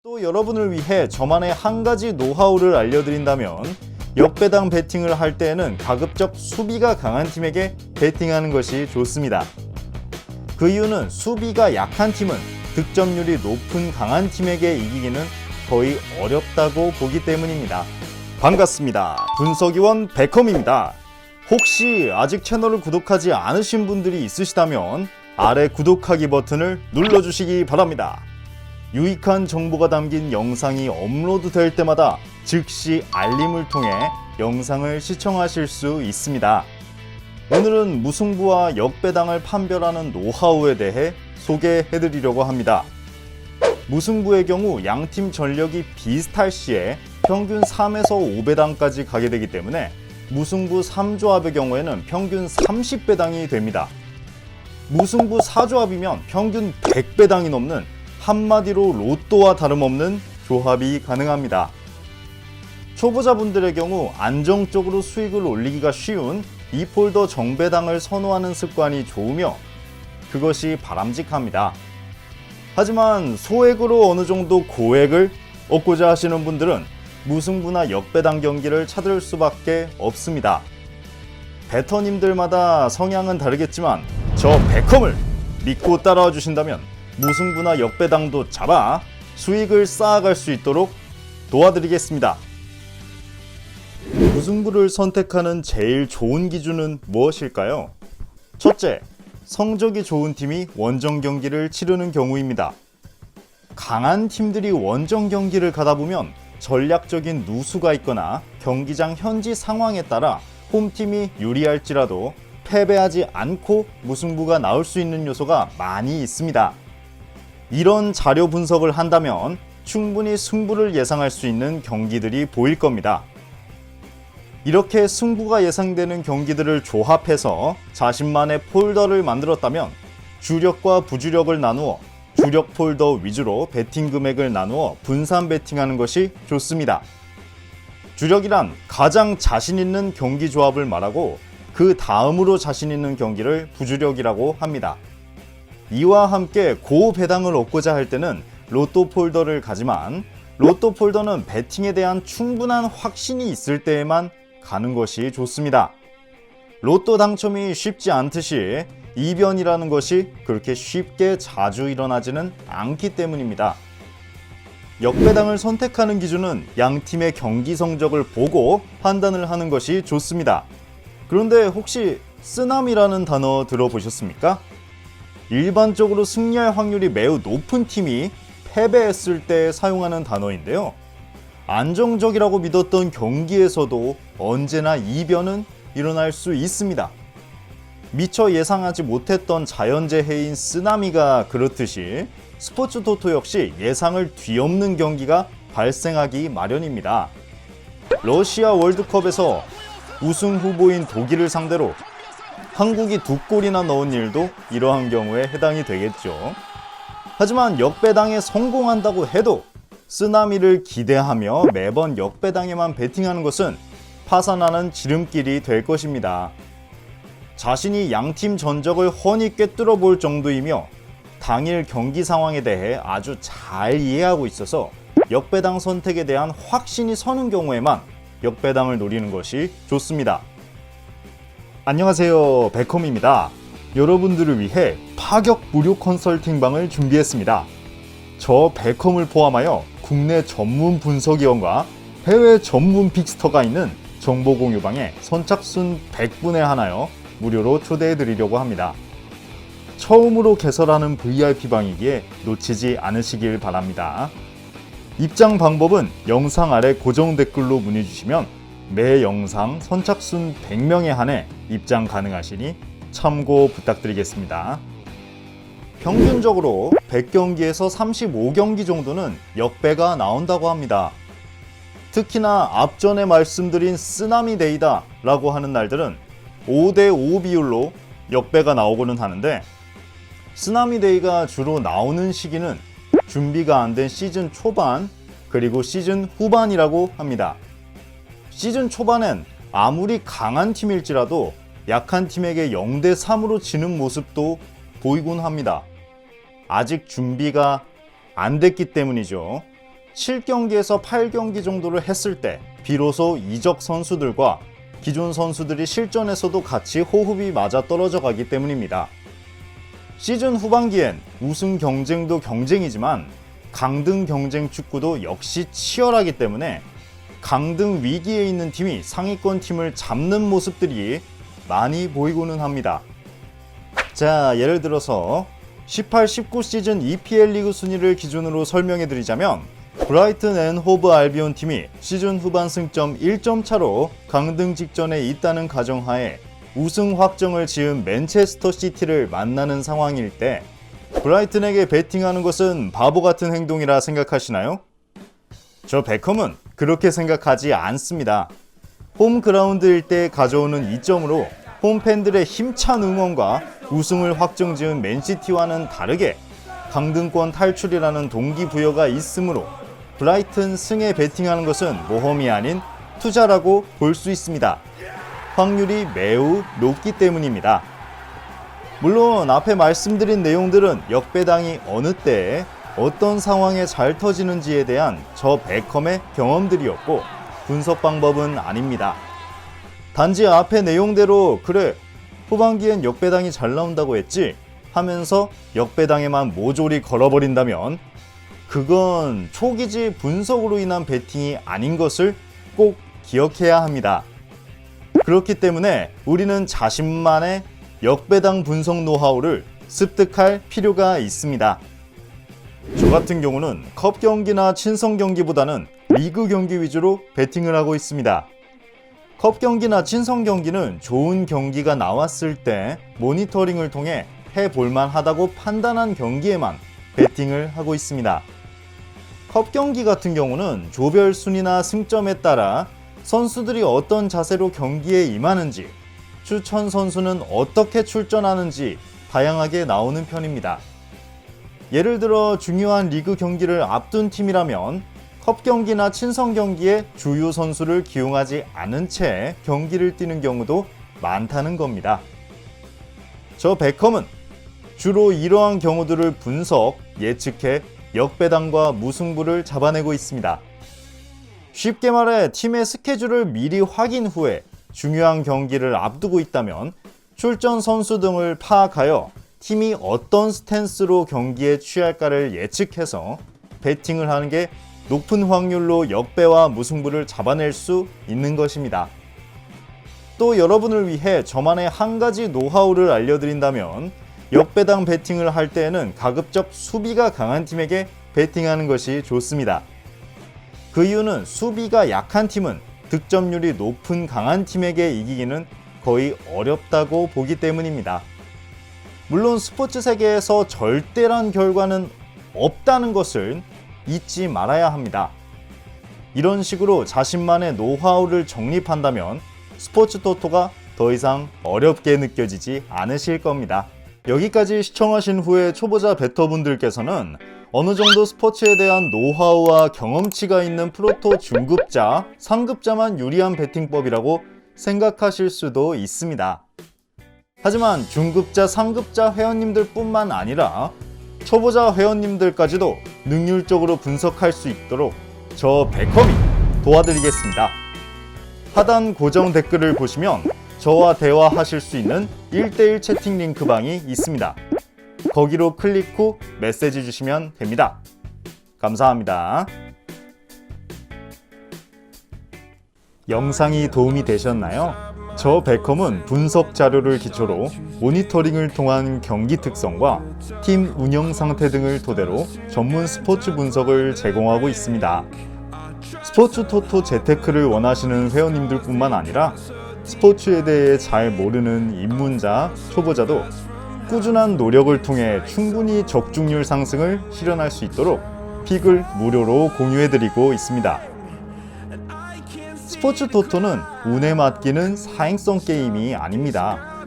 또 여러분을 위해 저만의 한 가지 노하우를 알려드린다면, 역배당 배팅을 할 때에는 가급적 수비가 강한 팀에게 배팅하는 것이 좋습니다. 그 이유는 수비가 약한 팀은 득점률이 높은 강한 팀에게 이기기는 거의 어렵다고 보기 때문입니다. 반갑습니다. 분석위원 베컴입니다. 혹시 아직 채널을 구독하지 않으신 분들이 있으시다면 아래 구독하기 버튼을 눌러주시기 바랍니다. 유익한 정보가 담긴 영상이 업로드될 때마다 즉시 알림을 통해 영상을 시청하실 수 있습니다. 오늘은 무승부와 역배당을 판별하는 노하우에 대해 소개해드리려고 합니다. 무승부의 경우 양팀 전력이 비슷할 시에 평균 3에서 5배당까지 가게 되기 때문에 무승부 3조합의 경우에는 평균 30배당이 됩니다. 무승부 4조합이면 평균 100배당이 넘는, 한마디로 로또와 다름없는 조합이 가능합니다. 초보자분들의 경우 안정적으로 수익을 올리기가 쉬운 이폴더 정배당을 선호하는 습관이 좋으며 그것이 바람직합니다. 하지만 소액으로 어느 정도 고액을 얻고자 하시는 분들은 무승부나 역배당 경기를 찾을 수밖에 없습니다. 베터님들마다 성향은 다르겠지만 저 베컴을 믿고 따라와 주신다면 무승부나 역배당도 잡아 수익을 쌓아갈 수 있도록 도와드리겠습니다. 무승부를 선택하는 제일 좋은 기준은 무엇일까요? 첫째, 성적이 좋은 팀이 원정 경기를 치르는 경우입니다. 강한 팀들이 원정 경기를 가다 보면 전략적인 누수가 있거나 경기장 현지 상황에 따라 홈팀이 유리할지라도 패배하지 않고 무승부가 나올 수 있는 요소가 많이 있습니다. 이런 자료 분석을 한다면 충분히 승부를 예상할 수 있는 경기들이 보일 겁니다. 이렇게 승부가 예상되는 경기들을 조합해서 자신만의 폴더를 만들었다면 주력과 부주력을 나누어 주력 폴더 위주로 배팅 금액을 나누어 분산 배팅하는 것이 좋습니다. 주력이란 가장 자신 있는 경기 조합을 말하고 그 다음으로 자신 있는 경기를 부주력이라고 합니다. 이와 함께 고배당을 얻고자 할 때는 로또 폴더를 가지만 로또 폴더는 배팅에 대한 충분한 확신이 있을 때에만 가는 것이 좋습니다. 로또 당첨이 쉽지 않듯이 이변이라는 것이 그렇게 쉽게 자주 일어나지는 않기 때문입니다. 역배당을 선택하는 기준은 양 팀의 경기 성적을 보고 판단을 하는 것이 좋습니다. 그런데 혹시 쓰나미라는 단어 들어보셨습니까? 일반적으로 승리할 확률이 매우 높은 팀이 패배했을 때 사용하는 단어인데요. 안정적이라고 믿었던 경기에서도 언제나 이변은 일어날 수 있습니다. 미처 예상하지 못했던 자연재해인 쓰나미가 그렇듯이 스포츠 토토 역시 예상을 뒤엎는 경기가 발생하기 마련입니다. 러시아 월드컵에서 우승 후보인 독일을 상대로 한국이 2골이나 넣은 일도 이러한 경우에 해당이 되겠죠. 하지만 역배당에 성공한다고 해도 쓰나미를 기대하며 매번 역배당에만 배팅하는 것은 파산하는 지름길이 될 것입니다. 자신이 양팀 전적을 훤히 꿰뚫어 볼 정도이며 당일 경기 상황에 대해 아주 잘 이해하고 있어서 역배당 선택에 대한 확신이 서는 경우에만 역배당을 노리는 것이 좋습니다. 안녕하세요, 베컴입니다. 여러분들을 위해 파격 무료 컨설팅방을 준비했습니다. 저 베컴을 포함하여 국내 전문 분석위원과 해외 전문 빅스터가 있는 정보 공유방에 선착순 100분에 한하여 무료로 초대해 드리려고 합니다. 처음으로 개설하는 VIP방이기에 놓치지 않으시길 바랍니다. 입장 방법은 영상 아래 고정 댓글로 문의 주시면 매 영상 선착순 100명에 한해 입장 가능하시니 참고 부탁드리겠습니다. 평균적으로 100경기에서 35경기 정도는 역배가 나온다고 합니다. 특히나 앞전에 말씀드린 쓰나미 데이다 라고 하는 날들은 5대5 비율로 역배가 나오고는 하는데, 쓰나미 데이가 주로 나오는 시기는 준비가 안 된 시즌 초반 그리고 시즌 후반이라고 합니다. 시즌 초반엔 아무리 강한 팀일지라도 약한 팀에게 0대3으로 지는 모습도 보이곤 합니다. 아직 준비가 안 됐기 때문이죠. 7경기에서 8경기 정도를 했을 때 비로소 이적 선수들과 기존 선수들이 실전에서도 같이 호흡이 맞아 떨어져 가기 때문입니다. 시즌 후반기엔 우승 경쟁도 경쟁이지만 강등 경쟁 축구도 역시 치열하기 때문에 강등 위기에 있는 팀이 상위권 팀을 잡는 모습들이 많이 보이고는 합니다. 자, 예를 들어서 18-19 시즌 EPL 리그 순위를 기준으로 설명해 드리자면 브라이튼 앤 호브 알비온 팀이 시즌 후반 승점 1점 차로 강등 직전에 있다는 가정하에 우승 확정을 지은 맨체스터 시티를 만나는 상황일 때 브라이튼에게 베팅하는 것은 바보 같은 행동이라 생각하시나요? 저 베컴은 그렇게 생각하지 않습니다. 홈 그라운드일 때 가져오는 2점으로 홈팬들의 힘찬 응원과 우승을 확정지은 맨시티와는 다르게 강등권 탈출이라는 동기부여가 있으므로 브라이튼 승에 베팅하는 것은 모험이 아닌 투자라고 볼 수 있습니다. 확률이 매우 높기 때문입니다. 물론 앞에 말씀드린 내용들은 역배당이 어느 때에 어떤 상황에 잘 터지는지에 대한 저 베컴의 경험들이었고 분석 방법은 아닙니다. 단지 앞의 내용대로 그래 후반기엔 역배당이 잘 나온다고 했지 하면서 역배당에만 모조리 걸어버린다면 그건 초기지 분석으로 인한 베팅이 아닌 것을 꼭 기억해야 합니다. 그렇기 때문에 우리는 자신만의 역배당 분석 노하우를 습득할 필요가 있습니다. 저 같은 경우는 컵 경기나 친선 경기보다는 리그 경기 위주로 베팅을 하고 있습니다. 컵 경기나 친선 경기는 좋은 경기가 나왔을 때 모니터링을 통해 해볼만 하다고 판단한 경기에만 베팅을 하고 있습니다. 컵 경기 같은 경우는 조별 순위나 승점에 따라 선수들이 어떤 자세로 경기에 임하는지, 추천 선수는 어떻게 출전하는지 다양하게 나오는 편입니다. 예를 들어 중요한 리그 경기를 앞둔 팀이라면 컵 경기나 친선 경기에 주요 선수를 기용하지 않은 채 경기를 뛰는 경우도 많다는 겁니다. 저 베컴은 주로 이러한 경우들을 분석, 예측해 역배당과 무승부를 잡아내고 있습니다. 쉽게 말해 팀의 스케줄을 미리 확인 후에 중요한 경기를 앞두고 있다면 출전 선수 등을 파악하여 팀이 어떤 스탠스로 경기에 취할까를 예측해서 베팅을 하는 게 높은 확률로 역배와 무승부를 잡아낼 수 있는 것입니다. 또 여러분을 위해 저만의 한 가지 노하우를 알려드린다면 역배당 베팅을 할 때에는 가급적 수비가 강한 팀에게 베팅하는 것이 좋습니다. 그 이유는 수비가 약한 팀은 득점률이 높은 강한 팀에게 이기기는 거의 어렵다고 보기 때문입니다. 물론 스포츠 세계에서 절대란 결과는 없다는 것을 잊지 말아야 합니다. 이런 식으로 자신만의 노하우를 정립한다면 스포츠 토토가 더 이상 어렵게 느껴지지 않으실 겁니다. 여기까지 시청하신 후에 초보자 베터분들께서는 어느 정도 스포츠에 대한 노하우와 경험치가 있는 프로토 중급자, 상급자만 유리한 베팅법이라고 생각하실 수도 있습니다. 하지만 중급자, 상급자 회원님들 뿐만 아니라 초보자 회원님들까지도 능률적으로 분석할 수 있도록 저 베컴이 도와드리겠습니다. 하단 고정 댓글을 보시면 저와 대화하실 수 있는 1대1 채팅 링크방이 있습니다. 거기로 클릭 후 메시지 주시면 됩니다. 감사합니다. 영상이 도움이 되셨나요? 저 베컴은 분석 자료를 기초로 모니터링을 통한 경기 특성과 팀 운영 상태 등을 토대로 전문 스포츠 분석을 제공하고 있습니다. 스포츠 토토 재테크를 원하시는 회원님들 뿐만 아니라 스포츠에 대해 잘 모르는 입문자, 초보자도 꾸준한 노력을 통해 충분히 적중률 상승을 실현할 수 있도록 픽을 무료로 공유해드리고 있습니다. 스포츠 토토는 운에 맡기는 사행성 게임이 아닙니다.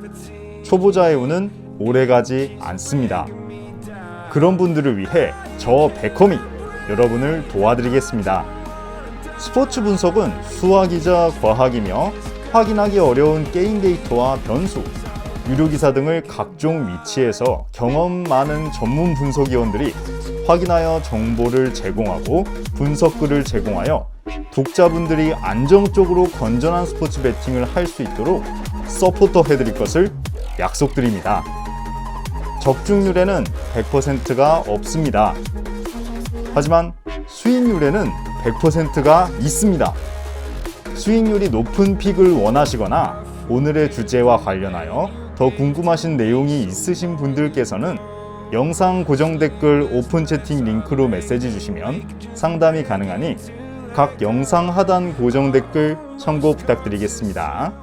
초보자의 운은 오래가지 않습니다. 그런 분들을 위해 저 베컴이 여러분을 도와드리겠습니다. 스포츠 분석은 수학이자 과학이며 확인하기 어려운 게임 데이터와 변수, 유료 기사 등을 각종 위치에서 경험 많은 전문 분석위원들이 확인하여 정보를 제공하고 분석글을 제공하여 독자분들이 안정적으로 건전한 스포츠 베팅을 할 수 있도록 서포터 해드릴 것을 약속드립니다. 적중률에는 100%가 없습니다. 하지만 수익률에는 100%가 있습니다. 수익률이 높은 픽을 원하시거나 오늘의 주제와 관련하여 더 궁금하신 내용이 있으신 분들께서는 영상 고정 댓글 오픈 채팅 링크로 메시지 주시면 상담이 가능하니 각 영상 하단 고정 댓글 참고 부탁드리겠습니다.